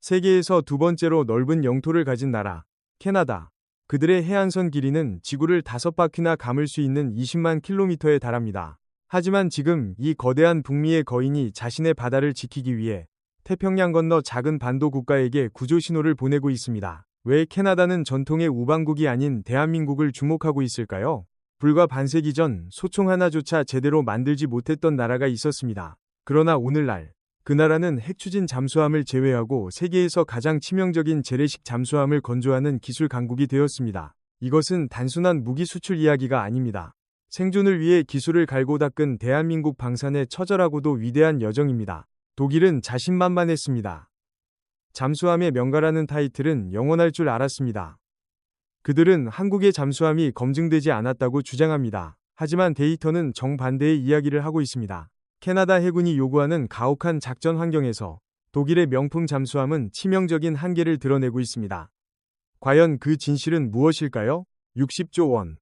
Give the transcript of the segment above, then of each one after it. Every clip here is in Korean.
세계에서 두 번째로 넓은 영토를 가진 나라, 캐나다. 그들의 해안선 길이는 지구를 5바퀴나 감을 수 있는 20만 킬로미터에 달합니다. 하지만 지금 이 거대한 북미의 거인이 자신의 바다를 지키기 위해 태평양 건너 작은 반도 국가에게 구조 신호를 보내고 있습니다. 왜 캐나다는 전통의 우방국이 아닌 대한민국을 주목하고 있을까요? 불과 반세기 전 소총 하나조차 제대로 만들지 못했던 나라가 있었습니다. 그러나 오늘날 그 나라는 핵추진 잠수함을 제외하고 세계에서 가장 치명적인 재래식 잠수함을 건조하는 기술 강국이 되었습니다. 이것은 단순한 무기 수출 이야기가 아닙니다. 생존을 위해 기술을 갈고 닦은 대한민국 방산의 처절하고도 위대한 여정입니다. 독일은 자신만만했습니다. 잠수함의 명가라는 타이틀은 영원할 줄 알았습니다. 그들은 한국의 잠수함이 검증되지 않았다고 주장합니다. 하지만 데이터는 정반대의 이야기를 하고 있습니다. 캐나다 해군이 요구하는 가혹한 작전 환경에서 독일의 명품 잠수함은 치명적인 한계를 드러내고 있습니다. 과연 그 진실은 무엇일까요? 60조 원.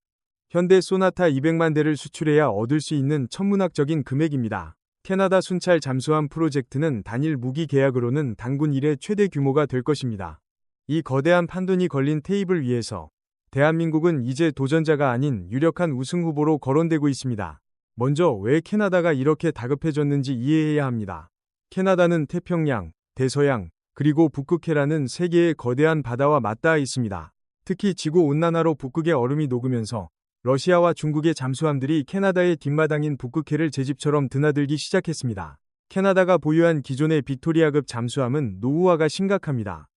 현대 소나타 200만 대를 수출해야 얻을 수 있는 천문학적인 금액입니다. 캐나다 순찰 잠수함 프로젝트는 단일 무기 계약으로는 단군 이래 최대 규모가 될 것입니다. 이 거대한 판돈이 걸린 테이블 위에서 대한민국은 이제 도전자가 아닌 유력한 우승 후보로 거론되고 있습니다. 먼저 왜 캐나다가 이렇게 다급해졌는지 이해해야 합니다. 캐나다는 태평양, 대서양, 그리고 북극해라는 세 개의 거대한 바다와 맞닿아 있습니다. 특히 지구온난화로 북극의 얼음이 녹으면서 러시아와 중국의 잠수함들이 캐나다의 뒷마당인 북극해를 제 집처럼 드나들기 시작했습니다. 캐나다가 보유한 기존의 빅토리아급 잠수함은 노후화가 심각합니다.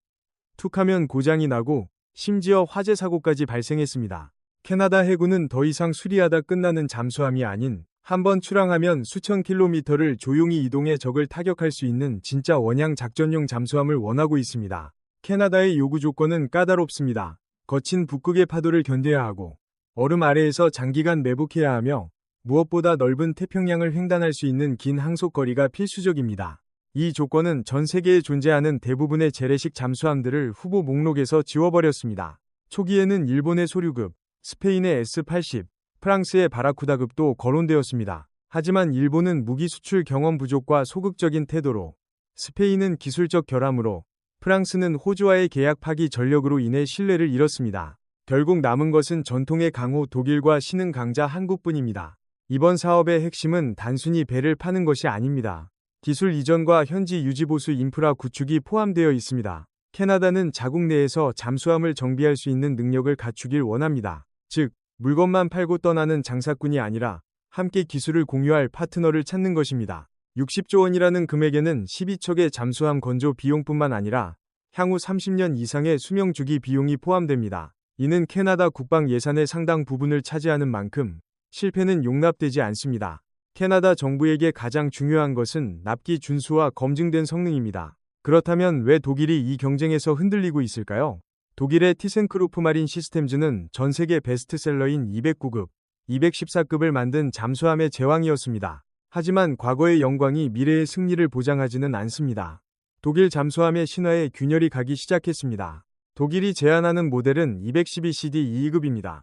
툭하면 고장이 나고 심지어 화재 사고까지 발생했습니다. 캐나다 해군은 더 이상 수리하다 끝나는 잠수함이 아닌 한번 출항하면 수천 킬로미터를 조용히 이동해 적을 타격할 수 있는 진짜 원양 작전용 잠수함을 원하고 있습니다. 캐나다의 요구 조건은 까다롭습니다. 거친 북극의 파도를 견뎌야 하고 얼음 아래에서 장기간 매복해야 하며 무엇보다 넓은 태평양을 횡단할 수 있는 긴 항속거리가 필수적입니다. 이 조건은 전 세계에 존재하는 대부분의 재래식 잠수함들을 후보 목록에서 지워버렸습니다. 초기에는 일본의 소류급, 스페인의 S-80, 프랑스의 바라쿠다급도 거론되었습니다. 하지만 일본은 무기 수출 경험 부족과 소극적인 태도로, 스페인은 기술적 결함으로, 프랑스는 호주와의 계약 파기 전력으로 인해 신뢰를 잃었습니다. 결국 남은 것은 전통의 강호 독일과 신흥 강자 한국뿐입니다. 이번 사업의 핵심은 단순히 배를 파는 것이 아닙니다. 기술 이전과 현지 유지보수 인프라 구축이 포함되어 있습니다. 캐나다는 자국 내에서 잠수함을 정비할 수 있는 능력을 갖추길 원합니다. 즉, 물건만 팔고 떠나는 장사꾼이 아니라 함께 기술을 공유할 파트너를 찾는 것입니다. 60조 원이라는 금액에는 12척의 잠수함 건조 비용뿐만 아니라 향후 30년 이상의 수명 주기 비용이 포함됩니다. 이는 캐나다 국방 예산의 상당 부분을 차지하는 만큼 실패는 용납되지 않습니다. 캐나다 정부에게 가장 중요한 것은 납기 준수와 검증된 성능입니다. 그렇다면 왜 독일이 이 경쟁에서 흔들리고 있을까요? 독일의 티센크루프 마린 시스템즈는 전 세계 베스트셀러인 209급, 214급을 만든 잠수함의 제왕이었습니다. 하지만 과거의 영광이 미래의 승리를 보장하지는 않습니다. 독일 잠수함의 신화에 균열이 가기 시작했습니다. 독일이 제안하는 모델은 212CD 2급입니다.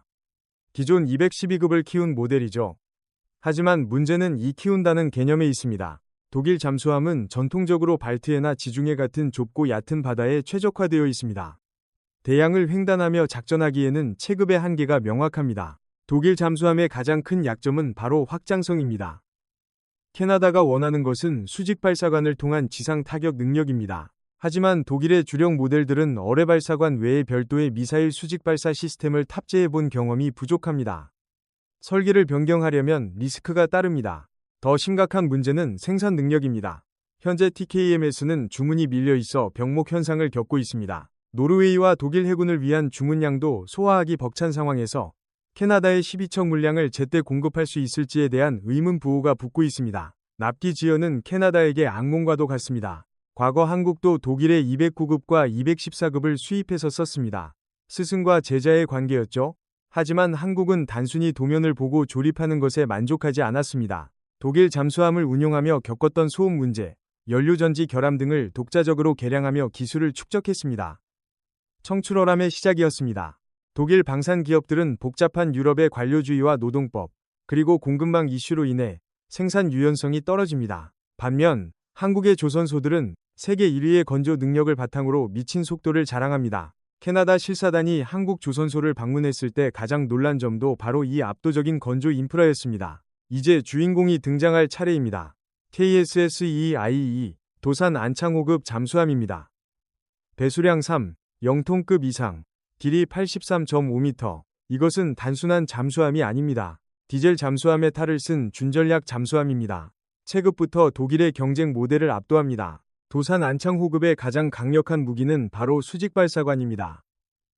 기존 212급을 키운 모델이죠. 하지만 문제는 이 키운다는 개념에 있습니다. 독일 잠수함은 전통적으로 발트해나 지중해 같은 좁고 얕은 바다에 최적화되어 있습니다. 대양을 횡단하며 작전하기에는 체급의 한계가 명확합니다. 독일 잠수함의 가장 큰 약점은 바로 확장성입니다. 캐나다가 원하는 것은 수직 발사관을 통한 지상 타격 능력입니다. 하지만 독일의 주력 모델들은 어뢰 발사관 외에 별도의 미사일 수직 발사 시스템을 탑재해 본 경험이 부족합니다. 설계를 변경하려면 리스크가 따릅니다. 더 심각한 문제는 생산 능력입니다. 현재 TKMS는 주문이 밀려 있어 병목 현상을 겪고 있습니다. 노르웨이와 독일 해군을 위한 주문량도 소화하기 벅찬 상황에서 캐나다의 12척 물량을 제때 공급할 수 있을지에 대한 의문 부호가 붙고 있습니다. 납기 지연은 캐나다에게 악몽과도 같습니다. 과거 한국도 독일의 209급과 214급을 수입해서 썼습니다. 스승과 제자의 관계였죠. 하지만 한국은 단순히 도면을 보고 조립하는 것에 만족하지 않았습니다. 독일 잠수함을 운용하며 겪었던 소음 문제, 연료전지 결함 등을 독자적으로 개량하며 기술을 축적했습니다. 청출어람의 시작이었습니다. 독일 방산 기업들은 복잡한 유럽의 관료주의와 노동법, 그리고 공급망 이슈로 인해 생산 유연성이 떨어집니다. 반면 한국의 조선소들은 세계 1위의 건조 능력을 바탕으로 미친 속도를 자랑합니다. 캐나다 실사단이 한국 조선소를 방문했을 때 가장 놀란 점도 바로 이 압도적인 건조 인프라였습니다. 이제 주인공이 등장할 차례입니다. KSS-2IE 도산 안창호급 잠수함입니다. 배수량 3, 0톤급 이상, 길이 83.5m. 이것은 단순한 잠수함이 아닙니다. 디젤 잠수함의 탈을 쓴 준전략 잠수함입니다. 체급부터 독일의 경쟁 모델을 압도합니다. 도산 안창호급의 가장 강력한 무기는 바로 수직 발사관입니다.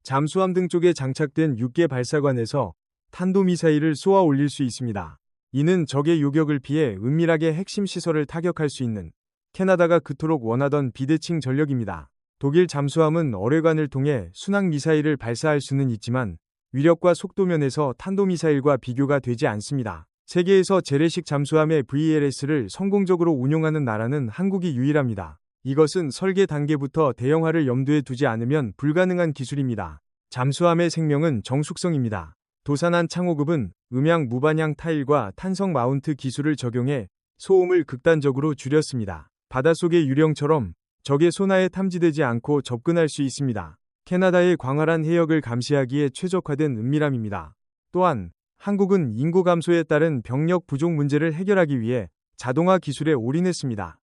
잠수함 등 쪽에 장착된 6개 발사관에서 탄도미사일을 쏘아 올릴 수 있습니다. 이는 적의 요격을 피해 은밀하게 핵심 시설을 타격할 수 있는 캐나다가 그토록 원하던 비대칭 전력입니다. 독일 잠수함은 어뢰관을 통해 순항 미사일을 발사할 수는 있지만 위력과 속도 면에서 탄도미사일과 비교가 되지 않습니다. 세계에서 재래식 잠수함의 VLS를 성공적으로 운용하는 나라는 한국이 유일합니다. 이것은 설계 단계부터 대형화를 염두에 두지 않으면 불가능한 기술입니다. 잠수함의 생명은 정숙성입니다. 도산 안창호급은 음향 무반향 타일과 탄성 마운트 기술을 적용해 소음을 극단적으로 줄였습니다. 바닷속의 유령처럼 적의 소나에 탐지되지 않고 접근할 수 있습니다. 캐나다의 광활한 해역을 감시하기에 최적화된 은밀함입니다. 또한 한국은 인구 감소에 따른 병력 부족 문제를 해결하기 위해 자동화 기술에 올인했습니다.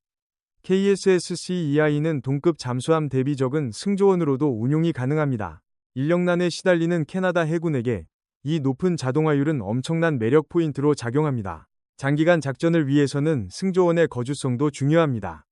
KSS-CEI는 동급 잠수함 대비 적은 승조원으로도 운용이 가능합니다. 인력난에 시달리는 캐나다 해군에게 이 높은 자동화율은 엄청난 매력 포인트로 작용합니다. 장기간 작전을 위해서는 승조원의 거주성도 중요합니다.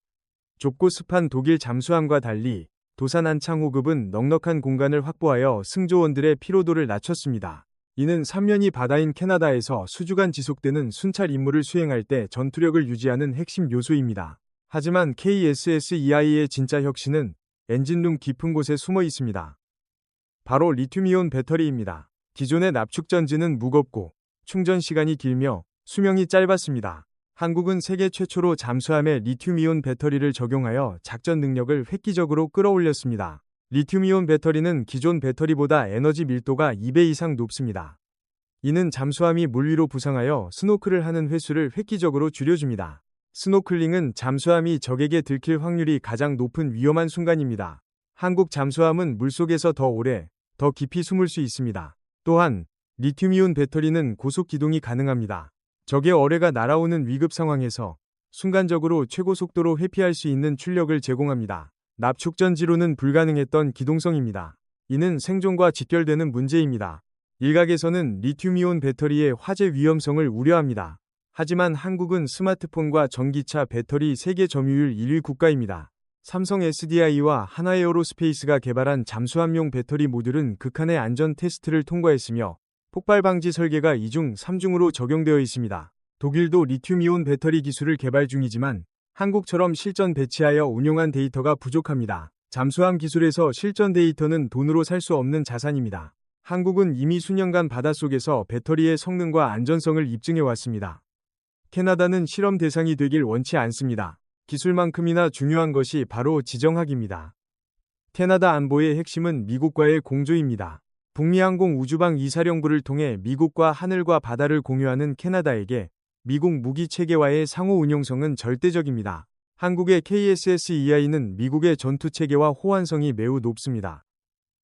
좁고 습한 독일 잠수함과 달리 도산 안창호급은 넉넉한 공간을 확보하여 승조원들의 피로도를 낮췄습니다. 이는 3년이 바다인 캐나다에서 수주간 지속되는 순찰 임무를 수행할 때 전투력을 유지하는 핵심 요소입니다. 하지만 KSS-2I의 진짜 혁신은 엔진룸 깊은 곳에 숨어 있습니다. 바로 리튬이온 배터리입니다. 기존의 납축전지는 무겁고 충전 시간이 길며 수명이 짧았습니다. 한국은 세계 최초로 잠수함에 리튬이온 배터리를 적용하여 작전 능력을 획기적으로 끌어올렸습니다. 리튬이온 배터리는 기존 배터리보다 에너지 밀도가 2배 이상 높습니다. 이는 잠수함이 물 위로 부상하여 스노클을 하는 횟수를 획기적으로 줄여줍니다. 스노클링은 잠수함이 적에게 들킬 확률이 가장 높은 위험한 순간입니다. 한국 잠수함은 물속에서 더 오래, 더 깊이 숨을 수 있습니다. 또한 리튬이온 배터리는 고속 기동이 가능합니다. 적의 어뢰가 날아오는 위급 상황에서 순간적으로 최고 속도로 회피할 수 있는 출력을 제공합니다. 납축전지로는 불가능했던 기동성입니다. 이는 생존과 직결되는 문제입니다. 일각에서는 리튬이온 배터리의 화재 위험성을 우려합니다. 하지만 한국은 스마트폰과 전기차 배터리 세계 점유율 1위 국가입니다. 삼성 SDI와 하나에어로스페이스가 개발한 잠수함용 배터리 모듈은 극한의 안전 테스트를 통과했으며 폭발 방지 설계가 2중 3중으로 적용되어 있습니다. 독일도 리튬이온 배터리 기술을 개발 중이지만 한국처럼 실전 배치하여 운용한 데이터가 부족합니다. 잠수함 기술에서 실전 데이터는 돈으로 살 수 없는 자산입니다. 한국은 이미 수년간 바닷속에서 배터리의 성능과 안전성을 입증해 왔습니다. 캐나다는 실험 대상이 되길 원치 않습니다. 기술만큼이나 중요한 것이 바로 지정학입니다. 캐나다 안보의 핵심은 미국과의 공조입니다. 북미항공 우주방 이사령부를 통해 미국과 하늘과 바다를 공유하는 캐나다에게 미국 무기 체계와의 상호 운용성은 절대적입니다. 한국의 KSS-2I는 미국의 전투 체계와 호환성이 매우 높습니다.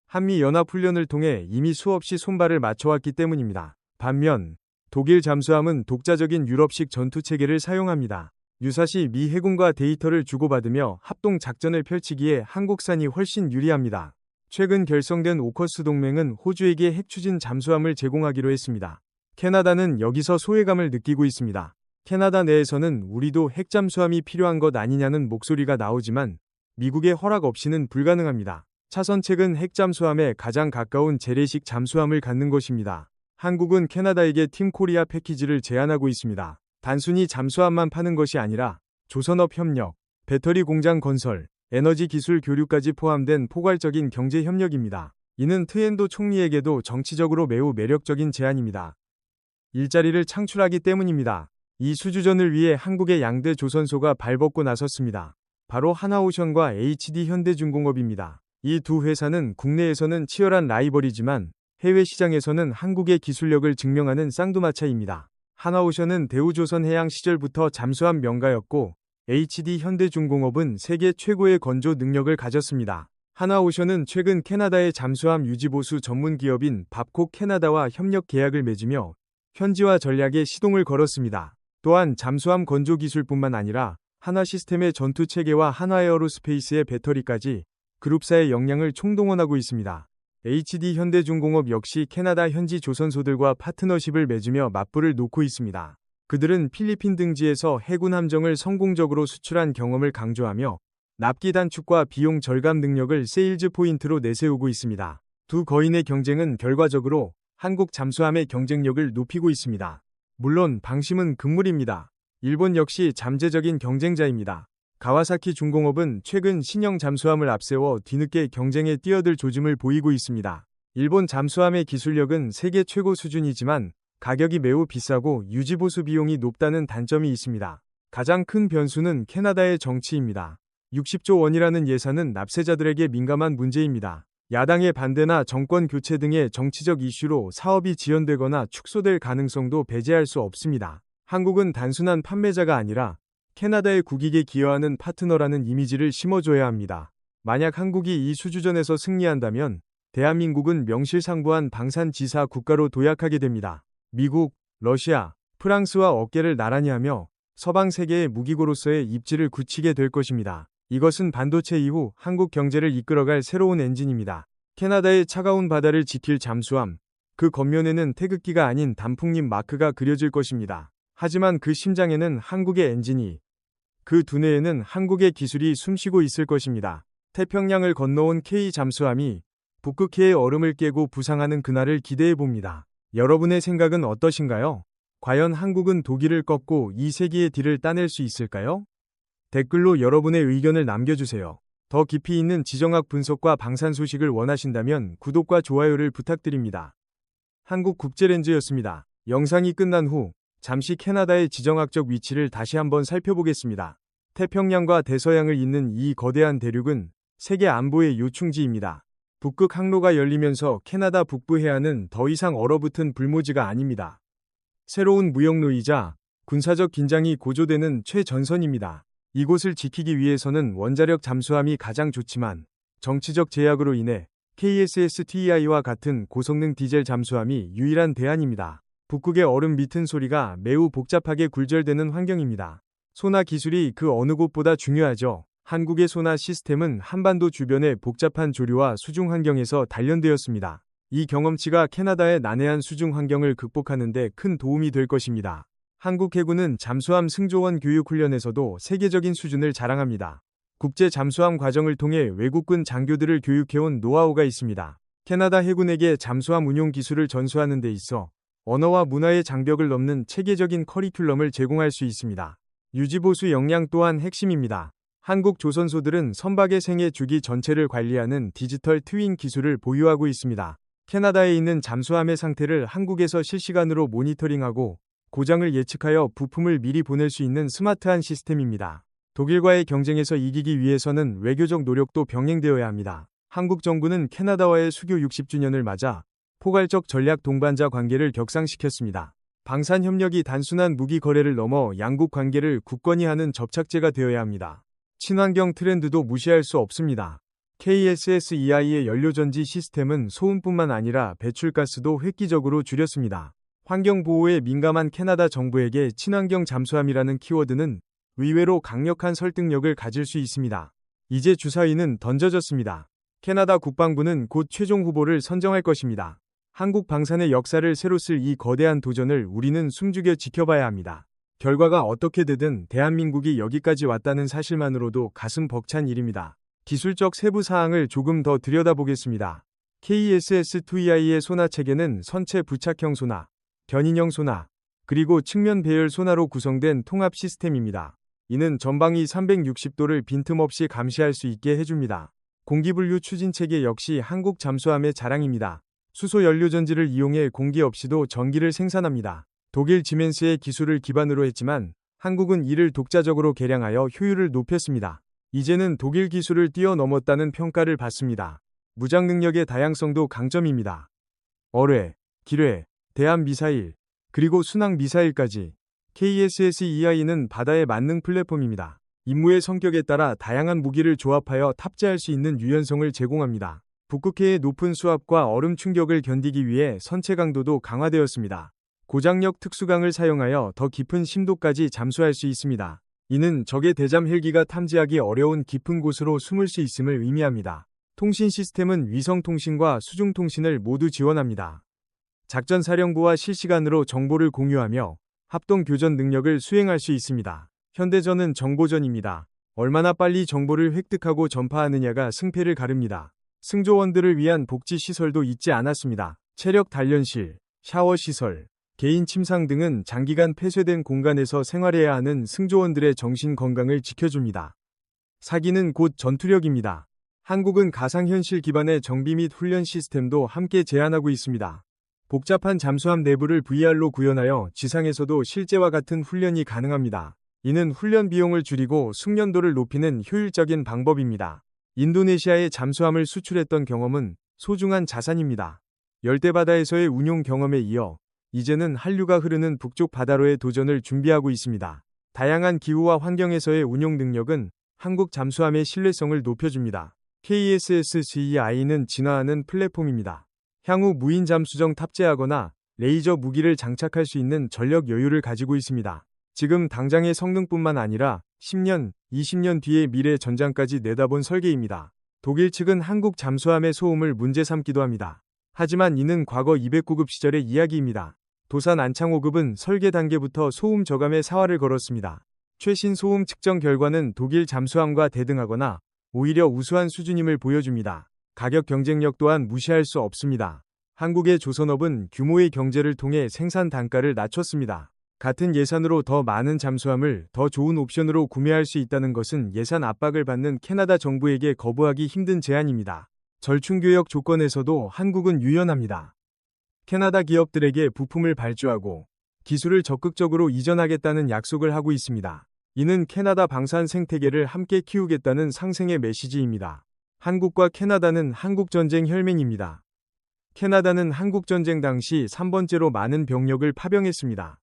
한미 연합훈련을 통해 이미 수없이 손발을 맞춰왔기 때문입니다. 반면 독일 잠수함은 독자적인 유럽식 전투 체계를 사용합니다. 유사시 미 해군과 데이터를 주고받으며 합동 작전을 펼치기에 한국산이 훨씬 유리합니다. 최근 결성된 오커스 동맹은 호주에게 핵추진 잠수함을 제공하기로 했습니다. 캐나다는 여기서 소외감을 느끼고 있습니다. 캐나다 내에서는 우리도 핵잠수함이 필요한 것 아니냐는 목소리가 나오지만 미국의 허락 없이는 불가능합니다. 차선책은 핵잠수함에 가장 가까운 재래식 잠수함을 갖는 것입니다. 한국은 캐나다에게 팀 코리아 패키지를 제안하고 있습니다. 단순히 잠수함만 파는 것이 아니라 조선업 협력, 배터리 공장 건설, 에너지 기술 교류까지 포함된 포괄적인 경제 협력입니다. 이는 트렌도 총리에게도 정치적으로 매우 매력적인 제안입니다. 일자리를 창출하기 때문입니다. 이 수주전을 위해 한국의 양대 조선소가 발벗고 나섰습니다. 바로 하나오션과 HD현대중공업입니다. 이 두 회사는 국내에서는 치열한 라이벌이지만 해외 시장에서는 한국의 기술력을 증명하는 쌍두마차입니다. 하나오션은 대우조선 해양 시절부터 잠수함 명가였고 HD 현대중공업은 세계 최고의 건조 능력을 가졌습니다. 하나오션은 최근 캐나다의 잠수함 유지보수 전문 기업인 밥콕 캐나다와 협력 계약을 맺으며 현지화 전략에 시동을 걸었습니다. 또한 잠수함 건조 기술뿐만 아니라 한화시스템의 전투 체계와 한화에어로스페이스의 배터리까지 그룹사의 역량을 총동원하고 있습니다. HD 현대중공업 역시 캐나다 현지 조선소들과 파트너십을 맺으며 맞불을 놓고 있습니다. 그들은 필리핀 등지에서 해군 함정을 성공적으로 수출한 경험을 강조하며 납기 단축과 비용 절감 능력을 세일즈 포인트로 내세우고 있습니다. 두 거인의 경쟁은 결과적으로 한국 잠수함의 경쟁력을 높이고 있습니다. 물론 방심은 금물입니다. 일본 역시 잠재적인 경쟁자입니다. 가와사키 중공업은 최근 신형 잠수함을 앞세워 뒤늦게 경쟁에 뛰어들 조짐을 보이고 있습니다. 일본 잠수함의 기술력은 세계 최고 수준이지만 가격이 매우 비싸고 유지보수 비용이 높다는 단점이 있습니다. 가장 큰 변수는 캐나다의 정치입니다. 60조 원이라는 예산은 납세자들에게 민감한 문제입니다. 야당의 반대나 정권 교체 등의 정치적 이슈로 사업이 지연되거나 축소될 가능성도 배제할 수 없습니다. 한국은 단순한 판매자가 아니라 캐나다의 국익에 기여하는 파트너라는 이미지를 심어줘야 합니다. 만약 한국이 이 수주전에서 승리한다면 대한민국은 명실상부한 방산지사 국가로 도약하게 됩니다. 미국, 러시아, 프랑스와 어깨를 나란히 하며 서방 세계의 무기고로서의 입지를 굳히게 될 것입니다. 이것은 반도체 이후 한국 경제를 이끌어갈 새로운 엔진입니다. 캐나다의 차가운 바다를 지킬 잠수함, 그 겉면에는 태극기가 아닌 단풍잎 마크가 그려질 것입니다. 하지만 그 심장에는 한국의 엔진이, 그 두뇌에는 한국의 기술이 숨쉬고 있을 것입니다. 태평양을 건너온 K 잠수함이 북극해의 얼음을 깨고 부상하는 그날을 기대해 봅니다. 여러분의 생각은 어떠신가요? 과연 한국은 독일을 꺾고 이 세기의 딜을 따낼 수 있을까요? 댓글로 여러분의 의견을 남겨주세요. 더 깊이 있는 지정학 분석과 방산 소식을 원하신다면 구독과 좋아요를 부탁드립니다. 한국국제렌즈였습니다. 영상이 끝난 후 잠시 캐나다의 지정학적 위치를 다시 한번 살펴보겠습니다. 태평양과 대서양을 잇는 이 거대한 대륙은 세계 안보의 요충지입니다. 북극 항로가 열리면서 캐나다 북부 해안은 더 이상 얼어붙은 불모지가 아닙니다. 새로운 무역로이자 군사적 긴장이 고조되는 최전선입니다. 이곳을 지키기 위해서는 원자력 잠수함이 가장 좋지만 정치적 제약으로 인해 KSS-TEI와 같은 고성능 디젤 잠수함이 유일한 대안입니다. 북극의 얼음 밑은 소리가 매우 복잡하게 굴절되는 환경입니다. 소나 기술이 그 어느 곳보다 중요하죠. 한국의 소나 시스템은 한반도 주변의 복잡한 조류와 수중 환경에서 단련되었습니다. 이 경험치가 캐나다의 난해한 수중 환경을 극복하는 데 큰 도움이 될 것입니다. 한국 해군은 잠수함 승조원 교육 훈련에서도 세계적인 수준을 자랑합니다. 국제 잠수함 과정을 통해 외국군 장교들을 교육해온 노하우가 있습니다. 캐나다 해군에게 잠수함 운용 기술을 전수하는 데 있어 언어와 문화의 장벽을 넘는 체계적인 커리큘럼을 제공할 수 있습니다. 유지보수 역량 또한 핵심입니다. 한국 조선소들은 선박의 생애 주기 전체를 관리하는 디지털 트윈 기술을 보유하고 있습니다. 캐나다에 있는 잠수함의 상태를 한국에서 실시간으로 모니터링하고 고장을 예측하여 부품을 미리 보낼 수 있는 스마트한 시스템입니다. 독일과의 경쟁에서 이기기 위해서는 외교적 노력도 병행되어야 합니다. 한국 정부는 캐나다와의 수교 60주년을 맞아 포괄적 전략 동반자 관계를 격상시켰습니다. 방산 협력이 단순한 무기 거래를 넘어 양국 관계를 굳건히 하는 접착제가 되어야 합니다. 친환경 트렌드도 무시할 수 없습니다. KSS-EI의 연료전지 시스템은 소음뿐만 아니라 배출가스도 획기적으로 줄였습니다. 환경보호에 민감한 캐나다 정부에게 친환경 잠수함이라는 키워드는 의외로 강력한 설득력을 가질 수 있습니다. 이제 주사위는 던져졌습니다. 캐나다 국방부는 곧 최종 후보를 선정할 것입니다. 한국 방산의 역사를 새로 쓸 이 거대한 도전을 우리는 숨죽여 지켜봐야 합니다. 결과가 어떻게 되든 대한민국이 여기까지 왔다는 사실만으로도 가슴 벅찬 일입니다. 기술적 세부 사항을 조금 더 들여다보겠습니다. KSS-2I의 소나 체계는 선체 부착형 소나, 견인형 소나, 그리고 측면 배열 소나로 구성된 통합 시스템입니다. 이는 전방위 360도를 빈틈없이 감시할 수 있게 해줍니다. 공기분류 추진 체계 역시 한국 잠수함의 자랑입니다. 수소 연료전지를 이용해 공기 없이도 전기를 생산합니다. 독일 지멘스의 기술을 기반으로 했지만 한국은 이를 독자적으로 개량하여 효율을 높였습니다. 이제는 독일 기술을 뛰어넘었다는 평가를 받습니다. 무장 능력의 다양성도 강점입니다. 어뢰, 기뢰, 대함 미사일, 그리고 순항 미사일까지 KSS-EI는 바다의 만능 플랫폼입니다. 임무의 성격에 따라 다양한 무기를 조합하여 탑재할 수 있는 유연성을 제공합니다. 북극해의 높은 수압과 얼음 충격을 견디기 위해 선체 강도도 강화되었습니다. 고장력 특수강을 사용하여 더 깊은 심도까지 잠수할 수 있습니다. 이는 적의 대잠 헬기가 탐지하기 어려운 깊은 곳으로 숨을 수 있음을 의미합니다. 통신 시스템은 위성통신과 수중통신을 모두 지원합니다. 작전사령부와 실시간으로 정보를 공유하며 합동교전 능력을 수행할 수 있습니다. 현대전은 정보전입니다. 얼마나 빨리 정보를 획득하고 전파하느냐가 승패를 가릅니다. 승조원들을 위한 복지시설도 잊지 않았습니다. 체력 단련실, 샤워시설, 개인 침상 등은 장기간 폐쇄된 공간에서 생활해야 하는 승조원들의 정신 건강을 지켜줍니다. 사기는 곧 전투력입니다. 한국은 가상현실 기반의 정비 및 훈련 시스템도 함께 제안하고 있습니다. 복잡한 잠수함 내부를 VR로 구현하여 지상에서도 실제와 같은 훈련이 가능합니다. 이는 훈련 비용을 줄이고 숙련도를 높이는 효율적인 방법입니다. 인도네시아에 잠수함을 수출했던 경험은 소중한 자산입니다. 열대바다에서의 운용 경험에 이어 이제는 한류가 흐르는 북쪽 바다로의 도전을 준비하고 있습니다. 다양한 기후와 환경에서의 운용 능력은 한국 잠수함의 신뢰성을 높여줍니다. KSS-GEI는 진화하는 플랫폼입니다. 향후 무인 잠수정 탑재하거나 레이저 무기를 장착할 수 있는 전력 여유를 가지고 있습니다. 지금 당장의 성능뿐만 아니라 10년, 20년 뒤의 미래 전장까지 내다본 설계입니다. 독일 측은 한국 잠수함의 소음을 문제 삼기도 합니다. 하지만 이는 과거 200구급 시절의 이야기입니다. 도산 안창호급은 설계 단계부터 소음 저감에 사활을 걸었습니다. 최신 소음 측정 결과는 독일 잠수함과 대등하거나 오히려 우수한 수준임을 보여줍니다. 가격 경쟁력 또한 무시할 수 없습니다. 한국의 조선업은 규모의 경제를 통해 생산 단가를 낮췄습니다. 같은 예산으로 더 많은 잠수함을 더 좋은 옵션으로 구매할 수 있다는 것은 예산 압박을 받는 캐나다 정부에게 거부하기 힘든 제안입니다. 절충교역 조건에서도 한국은 유연합니다. 캐나다 기업들에게 부품을 발주하고 기술을 적극적으로 이전하겠다는 약속을 하고 있습니다. 이는 캐나다 방산 생태계를 함께 키우겠다는 상생의 메시지입니다. 한국과 캐나다는 한국전쟁 혈맹입니다. 캐나다는 한국전쟁 당시 3번째로 많은 병력을 파병했습니다.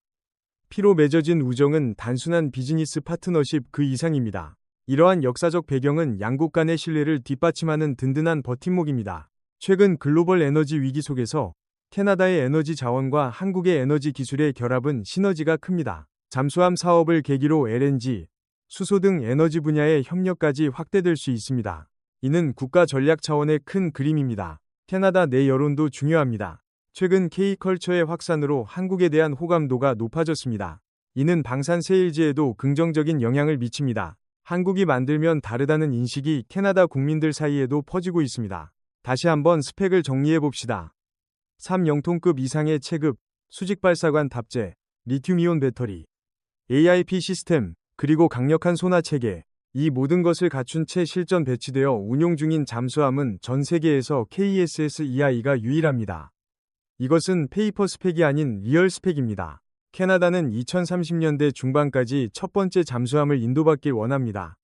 피로 맺어진 우정은 단순한 비즈니스 파트너십 그 이상입니다. 이러한 역사적 배경은 양국 간의 신뢰를 뒷받침하는 든든한 버팀목입니다. 최근 글로벌 에너지 위기 속에서 캐나다의 에너지 자원과 한국의 에너지 기술의 결합은 시너지가 큽니다. 잠수함 사업을 계기로 LNG, 수소 등 에너지 분야의 협력까지 확대될 수 있습니다. 이는 국가 전략 차원의 큰 그림입니다. 캐나다 내 여론도 중요합니다. 최근 K컬처의 확산으로 한국에 대한 호감도가 높아졌습니다. 이는 방산 세일즈에도 긍정적인 영향을 미칩니다. 한국이 만들면 다르다는 인식이 캐나다 국민들 사이에도 퍼지고 있습니다. 다시 한번 스펙을 정리해봅시다. 3영통급 이상의 체급, 수직발사관 탑재, 리튬이온 배터리, AIP 시스템, 그리고 강력한 소나 체계. 이 모든 것을 갖춘 채 실전 배치되어 운용 중인 잠수함은 전 세계에서 KSS-EI가 유일합니다. 이것은 페이퍼 스펙이 아닌 리얼 스펙입니다. 캐나다는 2030년대 중반까지 첫 번째 잠수함을 인도받길 원합니다.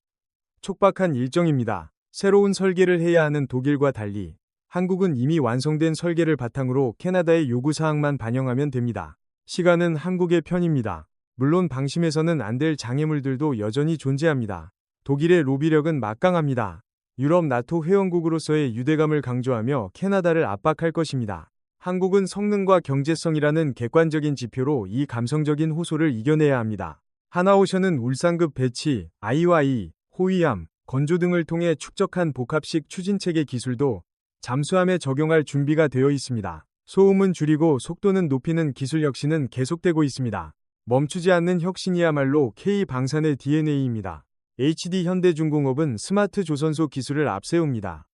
촉박한 일정입니다. 새로운 설계를 해야 하는 독일과 달리 한국은 이미 완성된 설계를 바탕으로 캐나다의 요구사항만 반영하면 됩니다. 시간은 한국의 편입니다. 물론 방심해서는 안 될 장애물들도 여전히 존재합니다. 독일의 로비력은 막강합니다. 유럽 나토 회원국으로서의 유대감을 강조하며 캐나다를 압박할 것입니다. 한국은 성능과 경제성이라는 객관적인 지표로 이 감성적인 호소를 이겨내야 합니다. 하나오션은 울산급 배치, IOI, 호위함, 건조 등을 통해 축적한 복합식 추진체계 기술도 잠수함에 적용할 준비가 되어 있습니다. 소음은 줄이고 속도는 높이는 기술 혁신은 계속되고 있습니다. 멈추지 않는 혁신이야말로 K방산의 DNA입니다. HD 현대중공업은 스마트 조선소 기술을 앞세웁니다.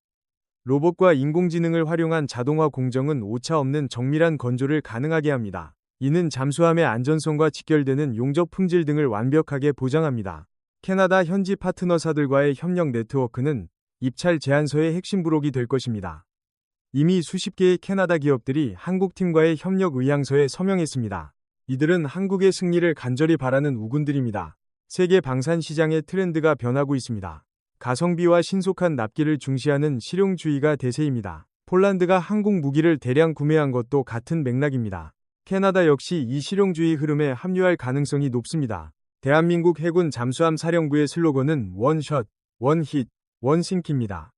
로봇과 인공지능을 활용한 자동화 공정은 오차 없는 정밀한 건조를 가능하게 합니다. 이는 잠수함의 안전성과 직결되는 용접 품질 등을 완벽하게 보장합니다. 캐나다 현지 파트너사들과의 협력 네트워크는 입찰 제안서의 핵심 부록이 될 것입니다. 이미 수십 개의 캐나다 기업들이 한국 팀과의 협력 의향서에 서명했습니다. 이들은 한국의 승리를 간절히 바라는 우군들입니다. 세계 방산 시장의 트렌드가 변하고 있습니다. 가성비와 신속한 납기를 중시하는 실용주의가 대세입니다. 폴란드가 한국 무기를 대량 구매한 것도 같은 맥락입니다. 캐나다 역시 이 실용주의 흐름에 합류할 가능성이 높습니다. 대한민국 해군 잠수함 사령부의 슬로건은 원샷, 원힛, 원싱크입니다.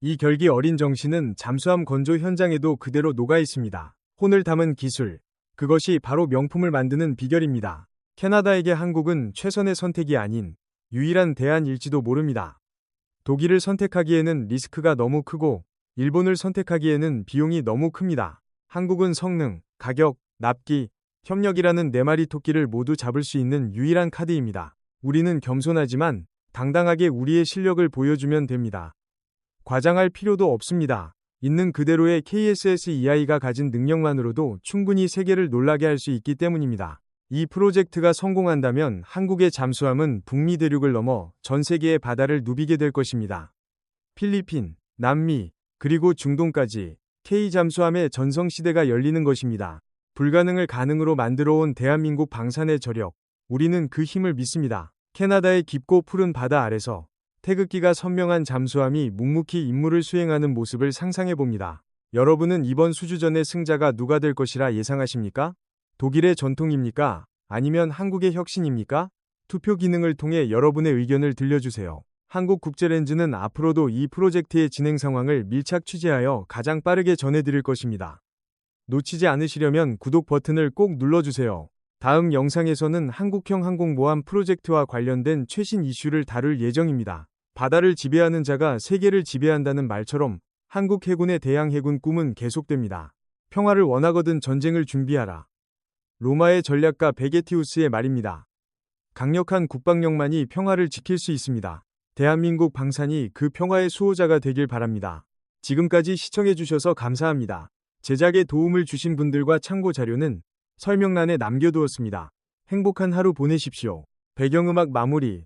이 결기 어린 정신은 잠수함 건조 현장에도 그대로 녹아 있습니다. 혼을 담은 기술, 그것이 바로 명품을 만드는 비결입니다. 캐나다에게 한국은 최선의 선택이 아닌 유일한 대안일지도 모릅니다. 독일을 선택하기에는 리스크가 너무 크고 일본을 선택하기에는 비용이 너무 큽니다. 한국은 성능, 가격, 납기, 협력이라는 네 마리 토끼를 모두 잡을 수 있는 유일한 카드입니다. 우리는 겸손하지만 당당하게 우리의 실력을 보여주면 됩니다. 과장할 필요도 없습니다. 있는 그대로의 KSS-EI가 가진 능력만으로도 충분히 세계를 놀라게 할 수 있기 때문입니다. 이 프로젝트가 성공한다면 한국의 잠수함은 북미 대륙을 넘어 전 세계의 바다를 누비게 될 것입니다. 필리핀, 남미, 그리고 중동까지 K-잠수함의 전성시대가 열리는 것입니다. 불가능을 가능으로 만들어온 대한민국 방산의 저력, 우리는 그 힘을 믿습니다. 캐나다의 깊고 푸른 바다 아래서 태극기가 선명한 잠수함이 묵묵히 임무를 수행하는 모습을 상상해봅니다. 여러분은 이번 수주전의 승자가 누가 될 것이라 예상하십니까? 독일의 전통입니까? 아니면 한국의 혁신입니까? 투표 기능을 통해 여러분의 의견을 들려주세요. 한국국제렌즈는 앞으로도 이 프로젝트의 진행 상황을 밀착 취재하여 가장 빠르게 전해드릴 것입니다. 놓치지 않으시려면 구독 버튼을 꼭 눌러주세요. 다음 영상에서는 한국형 항공모함 프로젝트와 관련된 최신 이슈를 다룰 예정입니다. 바다를 지배하는 자가 세계를 지배한다는 말처럼 한국 해군의 대양 해군 꿈은 계속됩니다. 평화를 원하거든 전쟁을 준비하라. 로마의 전략가 베게티우스의 말입니다. 강력한 국방력만이 평화를 지킬 수 있습니다. 대한민국 방산이 그 평화의 수호자가 되길 바랍니다. 지금까지 시청해주셔서 감사합니다. 제작에 도움을 주신 분들과 참고 자료는 설명란에 남겨두었습니다. 행복한 하루 보내십시오. 배경음악 마무리